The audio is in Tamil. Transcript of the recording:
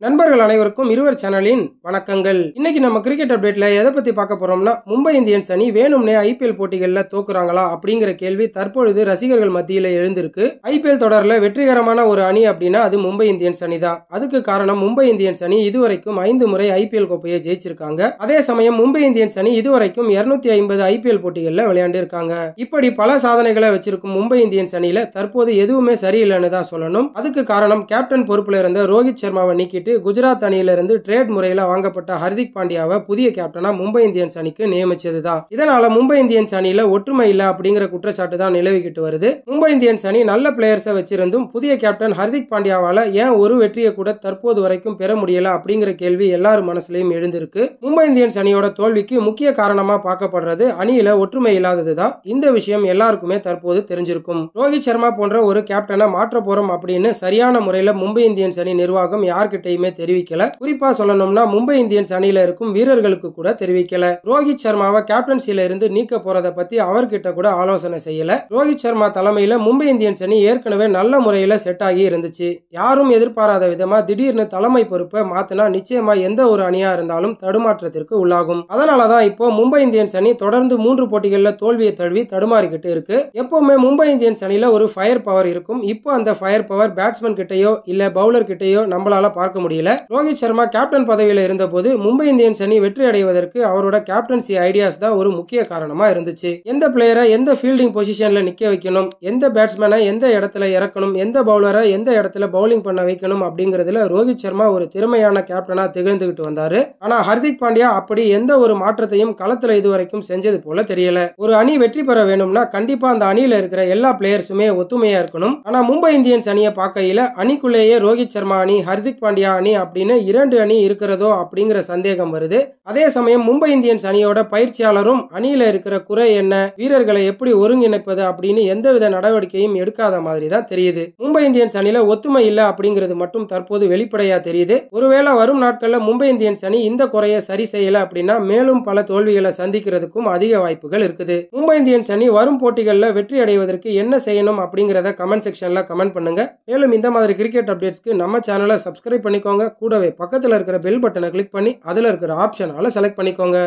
நண்பர்கள் அனைவருக்கும் இருவர் சேனலின் வணக்கங்கள். இன்னைக்கு நம்ம கிரிக்கெட் அப்டேட்ல எதை பத்தி பார்க்க போறோம்னா, மும்பை இந்தியன்ஸ் அணி வேணும்னே ஐபிஎல் போட்டிகள்ல தோக்குறாங்களா அப்படிங்கிற கேள்வி தற்பொழுது ரசிகர்கள் மத்தியில எழுந்திருக்கு. ஐபிஎல் தொடர்ல வெற்றிகரமான ஒரு அணி அப்படின்னா அது மும்பை இந்தியன்ஸ் அணி தான். அதுக்கு காரணம் மும்பை இந்தியன்ஸ் அணி இதுவரைக்கும் 5 முறை ஐபிஎல் கோப்பையை ஜெயிச்சிருக்காங்க. அதே சமயம் மும்பை இந்தியன்ஸ் அணி இதுவரைக்கும் 250 ஐபிஎல் போட்டிகள்ல விளையாண்டு இருக்காங்க. இப்படி பல சாதனைகளை வச்சிருக்கும் மும்பை இந்தியன்ஸ் அணியில தற்போது எதுவுமே சரியில்லைன்னு தான் சொல்லணும். அதுக்கு காரணம் கேப்டன் பொறுப்புல இருந்த ரோஹித் சர்மாவை நீக்கிட்டு குஜராத் அணியிலிருந்து ட்ரேட் முறையில வாங்கப்பட்ட ஹர்திக் பாண்டியாவை புதிய கேப்டனா மும்பை இந்தியன்ஸ் அணிக்கு நியமிச்சதுதான். இதனால மும்பை இந்தியன்ஸ் அணியில ஒற்றுமை இல்ல அப்படிங்கிற குற்றச்சாட்டு தான் நிலவிக்கிட்டு வருது. மும்பை இந்தியன்ஸ் அணி நல்ல பிளேயர்ஸை வச்சிருந்தும் புதிய கேப்டன் ஹர்திக் பாண்டியாவால ஏன் ஒரு வெற்றியை கூட தற்போது வரைக்கும் பெற முடியல அப்படிங்கிற கேள்வி எல்லாரும் மனசுலயும் எழுந்திருக்கு. மும்பை இந்தியன்ஸ் அணியோட தோல்விக்கு முக்கிய காரணமா பார்க்கப்படுறது அணியில ஒற்றுமை இல்லாததுதான். இந்த விஷயம் எல்லாருக்குமே தற்போது தெரிஞ்சிருக்கும். ரோஹித் சர்மா போன்ற ஒரு கேப்டனை மாற்ற போறோம் அப்படின்னு சரியான முறையில மும்பை இந்தியன்ஸ் அணி நிர்வாகம் யார்கிட்டையுமே தெரிவிக்கல. குறிப்பா சொல்லணும்னா மும்பை இந்தியன்ஸ் அணியில இருக்கும் வீரர்களுக்கு கூட தெரிவிக்கல. ரோஹித் சர்மாவை கேப்டன்சில இருந்து நீக்க போறத பத்தி அவர்கிட்ட கூட ஆலோசனை செய்யல. ரோஹித் சர்மா தலைமையில மும்பை இந்தியன்ஸ் அணி ஏற்கனவே நல்ல முறையில செட் ஆகி இருந்துச்சு. யாரும் எதிர்பாராத விதமா திடீர்னு தலைமை பொறுப்பை மாத்தினா நிச்சயமா எந்த ஒரு அணியா இருந்தாலும் தடுமாற்றத்திற்கு உள்ளாகும். அதனாலதான் இப்போ மும்பை இந்தியன்ஸ் அணி தொடர்ந்து 3 போட்டிகள்ல தோல்வியை தழுவி தடுமாறிக்கிட்டு இருக்கு. எப்பவுமே மும்பை இந்தியன்ஸ் அணியில ஒரு ஃபயர் பவர் இருக்கும். இப்போ அந்த ஃபயர் பவர் பேட்ஸ்மேன் கிட்டயோ இல்ல பவுலர் கிட்டயோ நம்மளால பார்க்க முடியல. ரோஹித் சர்மா கேப்டன் பதவியில இருந்த போது மும்பை இந்தியன்ஸ் அணி வெற்றி அடைவதற்கு அவரோட கேப்டன்சி ஐடியாஸ் தான் ஒரு முக்கிய காரணமா இருந்துச்சு. எந்த பிளேயரை எந்த ஃபீல்டிங் பொசிஷன்ல நிக்க வைக்கணும், எந்த பேட்ஸ்மேனை எந்த இடத்துல இறக்கணும், எந்த பவுலரை எந்த இடத்துல பவுலிங் பண்ண வைக்கணும் அப்படிங்கறதுல ரோஹித் சர்மா ஒரு திறமையான கேப்டனா திகழ்ந்துகிட்டு வந்தாரு. ஆனா ஹர்திக் பாண்டியா அப்படி எந்த ஒரு மாற்றத்தையும் களத்துல இதுவரைக்கும் செஞ்சது போல தெரியல. ஒரு அணி வெற்றி பெற வேணும்னா கண்டிப்பா அந்த அணியில இருக்கிற எல்லா பிளேயர்ஸுமே ஒத்துமையா இருக்கணும். ஆனா மும்பை இந்தியன்ஸ் அணியை பார்க்கையில அணிக்குள்ளேயே ரோஹித் சர்மா அணி, ஹர்திக் பாண்டியா அணி அப்படின்னு 2 அணி இருக்கிறதோ அப்படிங்கிற சந்தேகம் வருது. அதே சமயம் மும்பை இந்தியன்ஸ் அணியோட பயிற்சியாளரும் அணியில இருக்கிற குறை என்ன, வீரர்களை எப்படி ஒருங்கிணைப்பது அப்படின்னு எந்தவித நடவடிக்கையும் எடுக்காத மாதிரி தான் தெரியுது. மும்பை இந்தியன்ஸ் அணியில ஒத்துமை இல்ல அப்படிங்கிறது மட்டும் தற்போது வெளிப்படையா தெரியுது. ஒருவேளை வரும் நாட்கள்ல மும்பை இந்தியன்ஸ் அணி இந்த குறையை சரி செய்யல அப்படின்னா மேலும் பல தோல்விகளை சந்திக்கிறதுக்கும் அதிக வாய்ப்புகள் இருக்குது. மும்பை இந்தியன்ஸ் அணி வரும் போட்டிகள்ல வெற்றி அடைவதற்கு என்ன செய்யணும் அப்படிங்கறத கமெண்ட் செக்ஷன்ல கமெண்ட் பண்ணுங்க. மேலும் இந்த மாதிரி கிரிக்கெட் அப்டேட்ஸ்க்கு நம்ம சேனலை சப்ஸ்கிரைப் பண்ணிக்கோங்க. கூடவே பக்கத்துல இருக்கிற பெல் பட்டனை கிளிக் பண்ணி அதுல இருக்கிற ஆப்ஷனால செலக்ட் பண்ணிக்கோங்க.